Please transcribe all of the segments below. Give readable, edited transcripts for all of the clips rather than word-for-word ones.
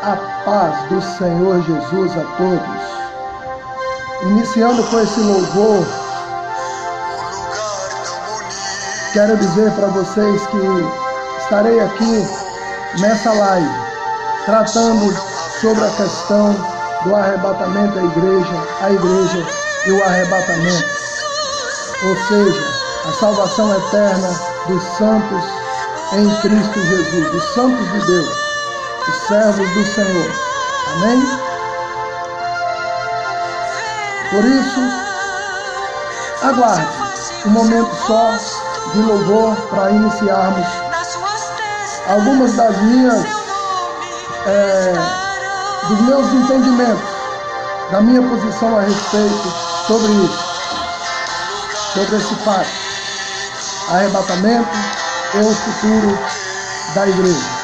A paz do Senhor Jesus a todos. Iniciando com esse louvor, quero dizer para vocês que estarei aqui nessa live tratando sobre a questão do arrebatamento à igreja e o arrebatamento, ou seja, a salvação eterna dos santos em Cristo Jesus, dos santos de Deus, os servos do Senhor. Amém? Por isso, aguarde um momento só de louvor para iniciarmos algumas dos meus entendimentos, da minha posição a respeito sobre isso, sobre esse fato, arrebatamento e o futuro da igreja.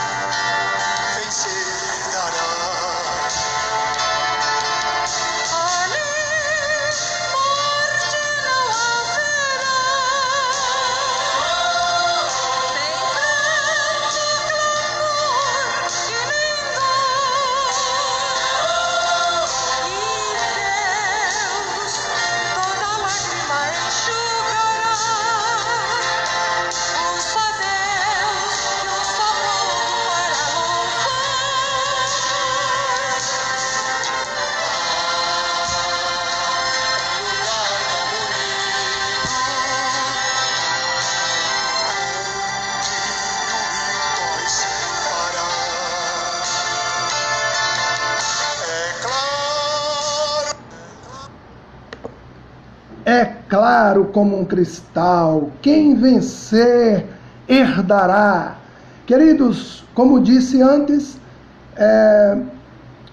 É claro como um cristal, quem vencer herdará. Queridos, como disse antes,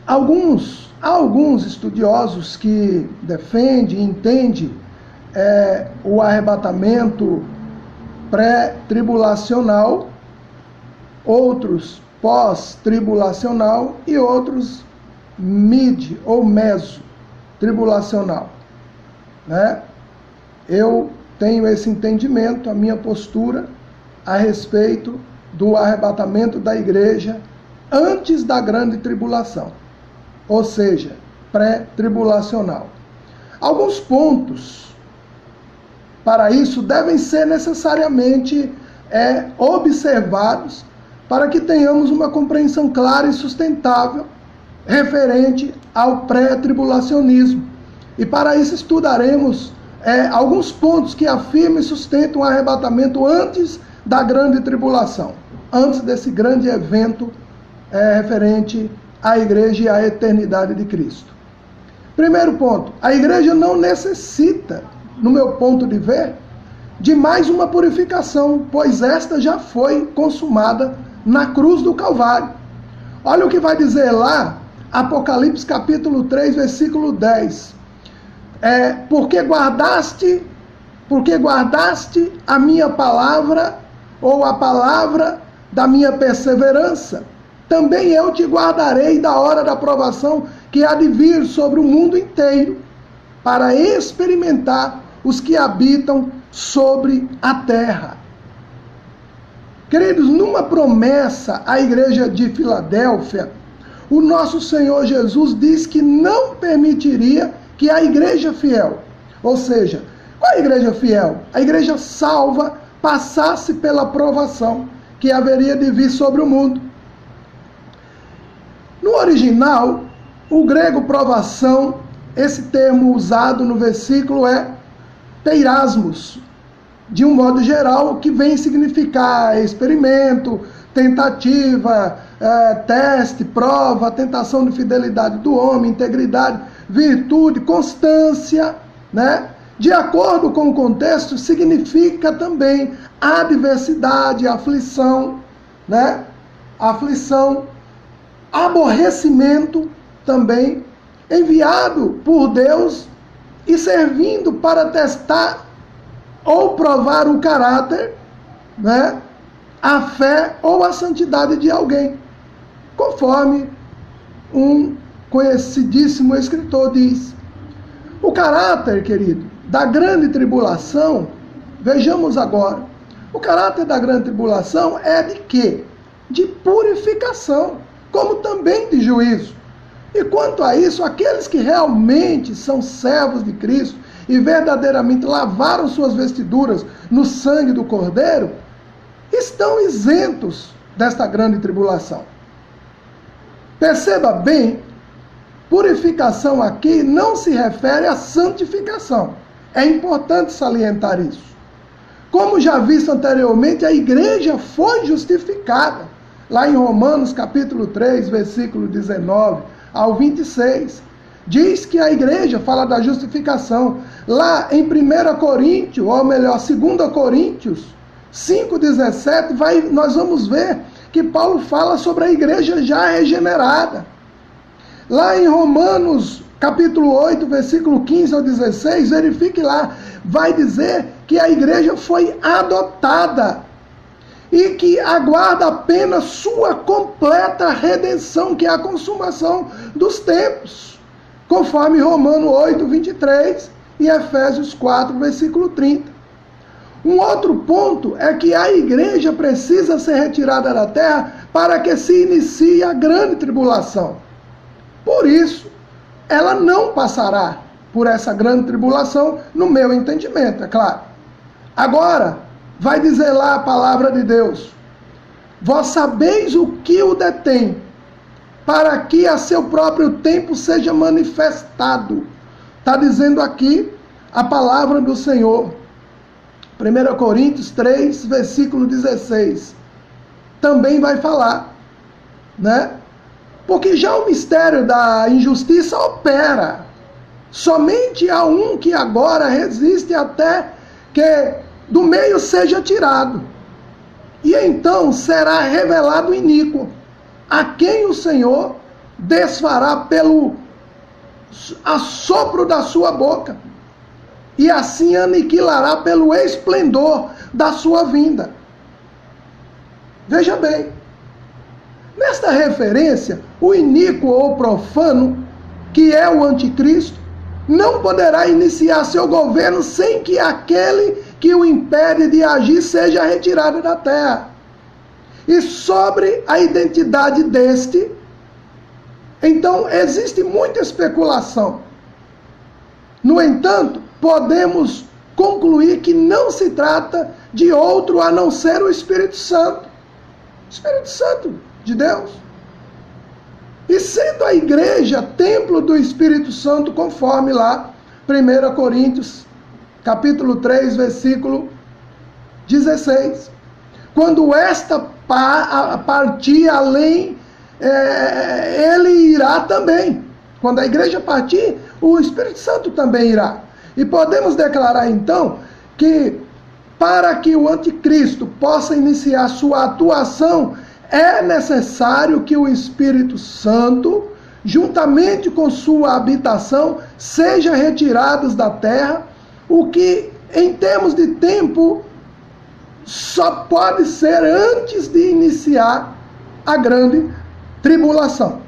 há alguns estudiosos que defendem e entendem o arrebatamento pré-tribulacional, outros pós-tribulacional e outros mid ou meso-tribulacional. Eu tenho esse entendimento, a minha postura a respeito do arrebatamento da igreja antes da grande tribulação, ou seja, pré-tribulacional. Alguns pontos para isso devem ser necessariamente observados para que tenhamos uma compreensão clara e sustentável referente ao pré-tribulacionismo. E para isso estudaremos alguns pontos que afirmam e sustentam o arrebatamento antes da grande tribulação, antes desse grande evento referente à igreja e à eternidade de Cristo. Primeiro ponto, a igreja não necessita, no meu ponto de ver, de mais uma purificação, pois esta já foi consumada na cruz do Calvário. Olha o que vai dizer lá, Apocalipse capítulo 3, versículo 10. Porque guardaste a minha palavra, ou a palavra da minha perseverança, também eu te guardarei da hora da provação que há de vir sobre o mundo inteiro, para experimentar os que habitam sobre a terra. Queridos, numa promessa à igreja de Filadélfia, o nosso Senhor Jesus diz que não permitiria que a igreja fiel, ou seja, qual é a igreja fiel? A igreja salva passasse pela provação que haveria de vir sobre o mundo. No original, o grego provação, esse termo usado no versículo é peirasmos, de um modo geral, que vem significar experimento, tentativa, teste, prova, tentação de fidelidade do homem, integridade, virtude, constância, De acordo com o contexto, significa também adversidade, aflição, Aflição, aborrecimento também, enviado por Deus e servindo para testar ou provar o caráter, a fé ou a santidade de alguém, conforme um conhecidíssimo escritor diz. O caráter, querido, da grande tribulação, vejamos agora, o caráter da grande tribulação é de quê? De purificação. como também de juízo. E quanto a isso, aqueles que realmente são servos de Cristo e verdadeiramente lavaram suas vestiduras no sangue do Cordeiro, estão isentos desta grande tribulação. Perceba bem, purificação aqui não se refere à santificação. É importante salientar isso. Como já visto anteriormente, a igreja foi justificada. Lá em Romanos capítulo 3, versículo 19 ao 26. Diz que a igreja fala da justificação. Lá em 1 Coríntios, ou melhor, 2 Coríntios 5,17, nós vamos ver que Paulo fala sobre a igreja já regenerada. Lá em Romanos capítulo 8, versículo 15 ao 16, verifique lá, vai dizer que a igreja foi adotada e que aguarda apenas sua completa redenção, que é a consumação dos tempos, conforme Romanos 8, 23 e Efésios 4, versículo 30. Um outro ponto é que a igreja precisa ser retirada da terra para que se inicie a grande tribulação. Por isso, ela não passará por essa grande tribulação, no meu entendimento, é claro. Agora, vai dizer lá a palavra de Deus: vós sabeis o que o detém, para que a seu próprio tempo seja manifestado. Está dizendo aqui a palavra do Senhor. 1 Coríntios 3, versículo 16. Também vai falar, né? Porque já o mistério da injustiça opera. Somente há um que agora resiste até que do meio seja tirado. E então será revelado o iníquo, a quem o Senhor desfará pelo assopro da sua boca, e assim aniquilará pelo esplendor da sua vinda. Veja bem, nesta referência, o iníquo ou profano, que é o anticristo, não poderá iniciar seu governo sem que aquele que o impede de agir seja retirado da terra. E sobre a identidade deste, então existe muita especulação. No entanto, podemos concluir que não se trata de outro a não ser o Espírito Santo. Espírito Santo de Deus. E sendo a igreja templo do Espírito Santo, conforme lá 1 Coríntios capítulo 3, versículo 16. Quando esta partir além, ele irá também. Quando a igreja partir, o Espírito Santo também irá. E podemos declarar então que para que o anticristo possa iniciar sua atuação, é necessário que o Espírito Santo, juntamente com sua habitação, seja retirados da terra, o que em termos de tempo só pode ser antes de iniciar a grande tribulação.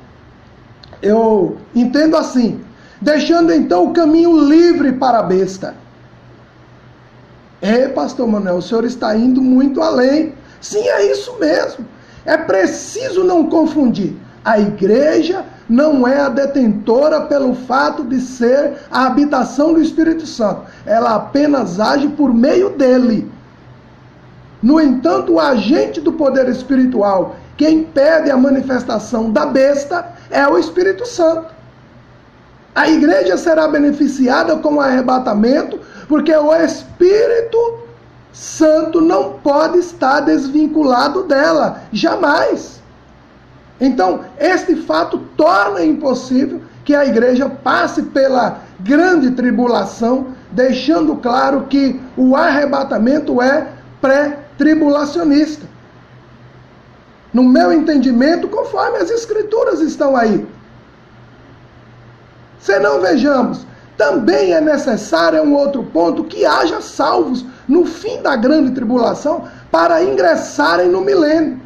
Eu entendo assim, deixando então o caminho livre para a besta. Pastor Manuel, o senhor está indo muito além. Sim, é isso mesmo. É preciso não confundir. A igreja não é a detentora pelo fato de ser a habitação do Espírito Santo. Ela apenas age por meio dele. No entanto, o agente do poder espiritual que impede a manifestação da besta é o Espírito Santo. A igreja será beneficiada com o arrebatamento, porque o Espírito Santo não pode estar desvinculado dela, jamais. Então, este fato torna impossível que a igreja passe pela grande tribulação, deixando claro que o arrebatamento é pré-tribulacionista. No meu entendimento, conforme as escrituras estão aí. Senão, vejamos, também é necessário um outro ponto, que haja salvos no fim da grande tribulação para ingressarem no milênio.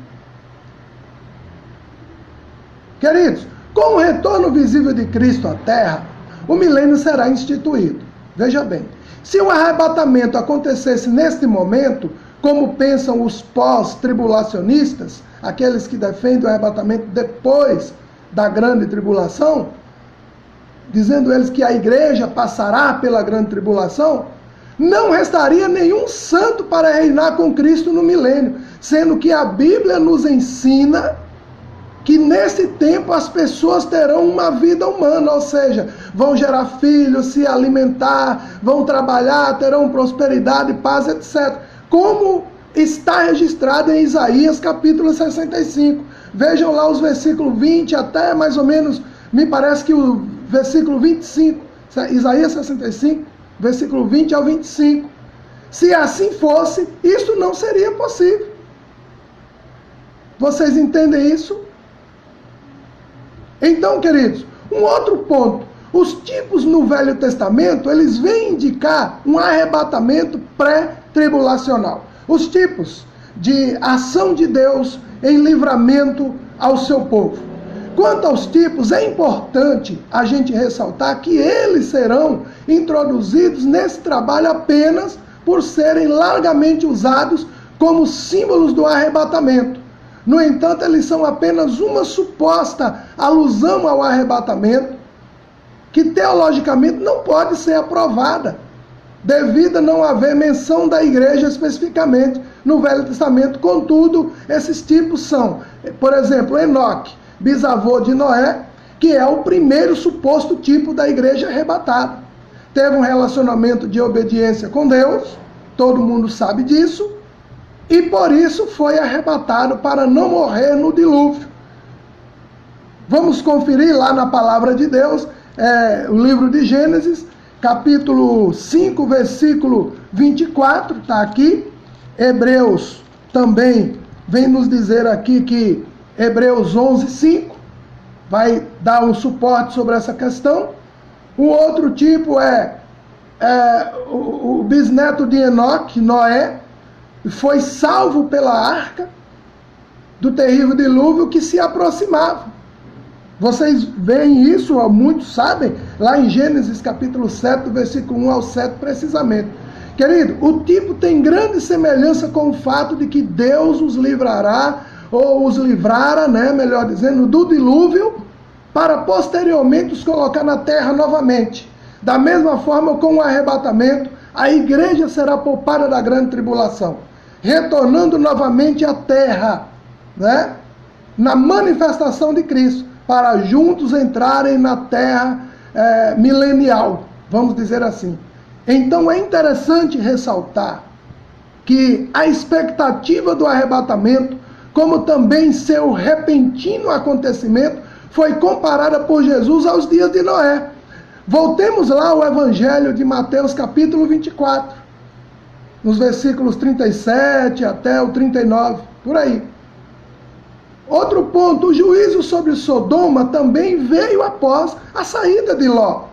Queridos, com o retorno visível de Cristo à terra, o milênio será instituído. Veja bem, se o arrebatamento acontecesse neste momento, como pensam os pós-tribulacionistas, aqueles que defendem o arrebatamento depois da grande tribulação, dizendo eles que a igreja passará pela grande tribulação, não restaria nenhum santo para reinar com Cristo no milênio, sendo que a Bíblia nos ensina que nesse tempo as pessoas terão uma vida humana, ou seja, vão gerar filhos, se alimentar, vão trabalhar, terão prosperidade, paz, etc. Como está registrado em Isaías capítulo 65. Vejam lá os versículos 20 até mais ou menos, me parece que o versículo 25, Isaías 65, versículo 20 ao 25. Se assim fosse, isso não seria possível. Vocês entendem isso? Então, queridos, um outro ponto. Os tipos no Velho Testamento, eles vêm indicar um arrebatamento pré-tribulacional. Os tipos de ação de Deus em livramento ao seu povo. Quanto aos tipos, é importante a gente ressaltar que eles serão introduzidos nesse trabalho apenas por serem largamente usados como símbolos do arrebatamento. No entanto, eles são apenas uma suposta alusão ao arrebatamento, que teologicamente não pode ser aprovada, devido a não haver menção da igreja especificamente no Velho Testamento. Contudo, esses tipos são, por exemplo, Enoque, bisavô de Noé, que é o primeiro suposto tipo da igreja arrebatada. Teve um relacionamento de obediência com Deus, todo mundo sabe disso, e por isso foi arrebatado para não morrer no dilúvio. Vamos conferir lá na palavra de Deus, o livro de Gênesis, capítulo 5, versículo 24, está aqui. Hebreus também vem nos dizer aqui que Hebreus 11, 5 vai dar um suporte sobre essa questão. O outro tipo é o bisneto de Enoque, Noé, foi salvo pela arca do terrível dilúvio que se aproximava. Vocês veem isso, muitos sabem, lá em Gênesis capítulo 7, do versículo 1 ao 7 precisamente. Querido, o tipo tem grande semelhança com o fato de que Deus os livrará, ou os livrara, melhor dizendo, do dilúvio, para posteriormente os colocar na terra novamente. Da mesma forma, com o arrebatamento, a igreja será poupada da grande tribulação, retornando novamente à terra, na manifestação de Cristo, para juntos entrarem na terra milenial, vamos dizer assim. Então é interessante ressaltar que a expectativa do arrebatamento, como também seu repentino acontecimento, foi comparada por Jesus aos dias de Noé. Voltemos lá ao Evangelho de Mateus capítulo 24, nos versículos 37 até o 39, por aí. Outro ponto, o juízo sobre Sodoma também veio após a saída de Ló.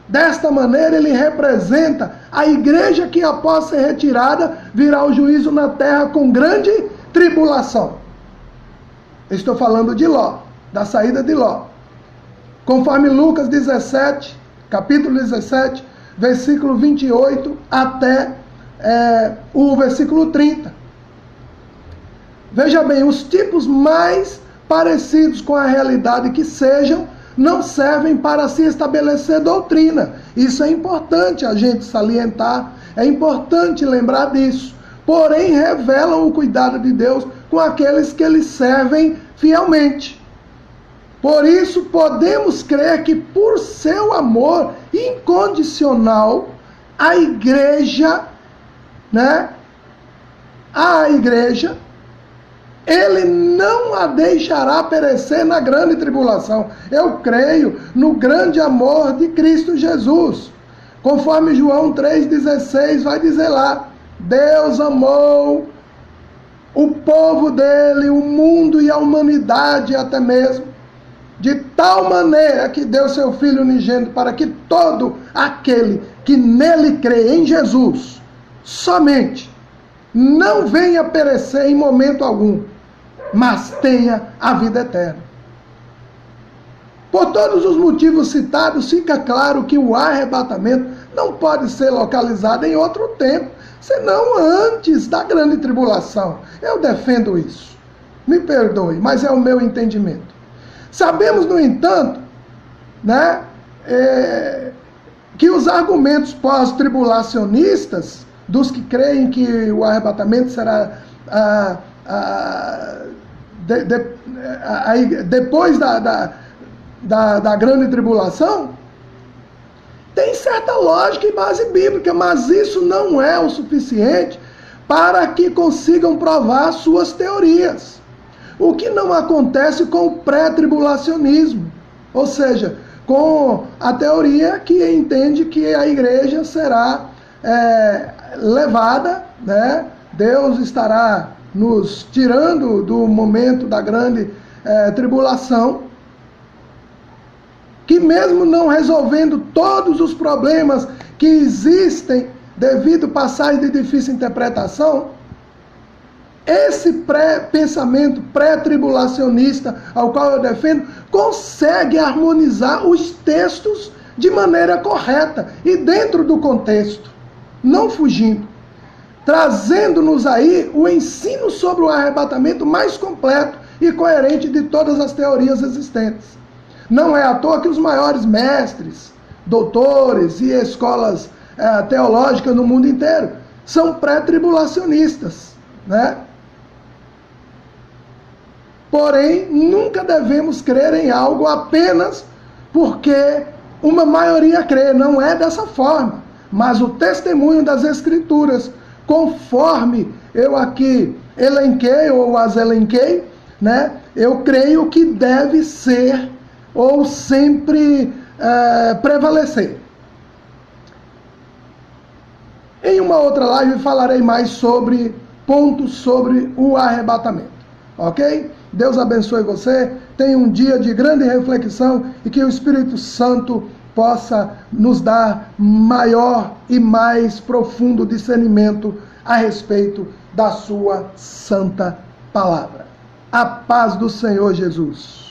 Desta maneira, ele representa a igreja que, após ser retirada, virá o juízo na terra com grande tribulação. Estou falando de Ló, da saída de Ló. Conforme Lucas 17, capítulo 17, versículo 28 até o versículo 30. Veja bem, os tipos mais parecidos com a realidade que sejam, não servem para se estabelecer doutrina. Isso é importante a gente salientar, é importante lembrar disso. Porém, revelam o cuidado de Deus com aqueles que lhe servem fielmente. Por isso, podemos crer que por seu amor incondicional, a igreja, ele não a deixará perecer na grande tribulação. Eu creio no grande amor de Cristo Jesus. Conforme João 3,16 vai dizer lá, Deus amou o povo dele, o mundo e a humanidade até mesmo, de tal maneira que deu seu Filho unigênito para que todo aquele que nele crê, em Jesus, somente, não venha perecer em momento algum, mas tenha a vida eterna. Por todos os motivos citados, fica claro que o arrebatamento não pode ser localizada em outro tempo, senão antes da grande tribulação. Eu defendo isso. Me perdoe, mas é o meu entendimento. Sabemos, no entanto, né, que os argumentos pós-tribulacionistas, dos que creem que o arrebatamento será depois da grande tribulação, tem certa lógica e base bíblica, mas isso não é o suficiente para que consigam provar suas teorias. O que não acontece com o pré-tribulacionismo, ou seja, com a teoria que entende que a igreja será levada, né? Deus estará nos tirando do momento da grande tribulação, que mesmo não resolvendo todos os problemas que existem devido a passagem de difícil interpretação, esse pensamento pré-tribulacionista ao qual eu defendo consegue harmonizar os textos de maneira correta e dentro do contexto, não fugindo, trazendo-nos aí o ensino sobre o arrebatamento mais completo e coerente de todas as teorias existentes. Não é à toa que os maiores mestres, doutores e escolas teológicas no mundo inteiro são pré-tribulacionistas, né? Porém, nunca devemos crer em algo apenas porque uma maioria crê. Não é dessa forma. Mas o testemunho das Escrituras, conforme eu aqui elenquei ou as elenquei, né? Eu creio que deve ser ou sempre prevalecer. Em uma outra live falarei mais sobre pontos sobre o arrebatamento. Ok? Deus abençoe você, tenha um dia de grande reflexão e que o Espírito Santo possa nos dar maior e mais profundo discernimento a respeito da sua santa palavra. A paz do Senhor Jesus.